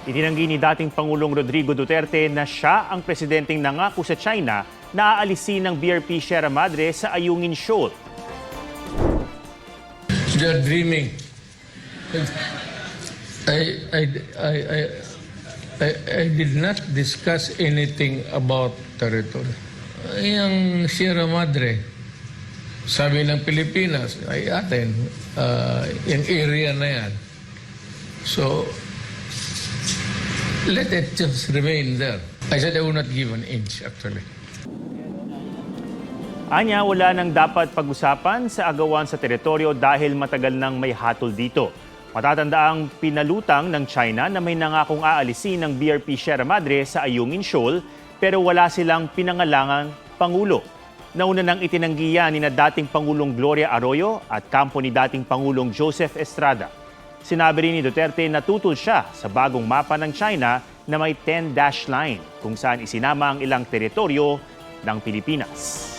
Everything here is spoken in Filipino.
Itinanggi ni dating Pangulong Rodrigo Duterte na siya ang presidenteng nangako sa China na aalisin ng BRP Sierra Madre sa Ayungin Shoal. They're dreaming. I did not discuss anything about territory. Yung Sierra Madre, sabi ng Pilipinas, ay atin, yung area na yan. So, let it just remain there. I said I will not give an inch, actually. Anya, wala nang dapat pag-usapan sa agawan sa teritoryo dahil matagal nang may hatol dito. Matatandaang pinalutang ng China na may nangakong aalisin ng BRP Sierra Madre sa Ayungin Shoal pero wala silang pinangalangang pangulo. Nauna nang itinanggi yan ni na dating Pangulong Gloria Arroyo at kampo ni dating Pangulong Joseph Estrada. Sinabi rin ni Duterte na tutol siya sa bagong mapa ng China na may 10-dash line kung saan isinama ang ilang teritoryo ng Pilipinas.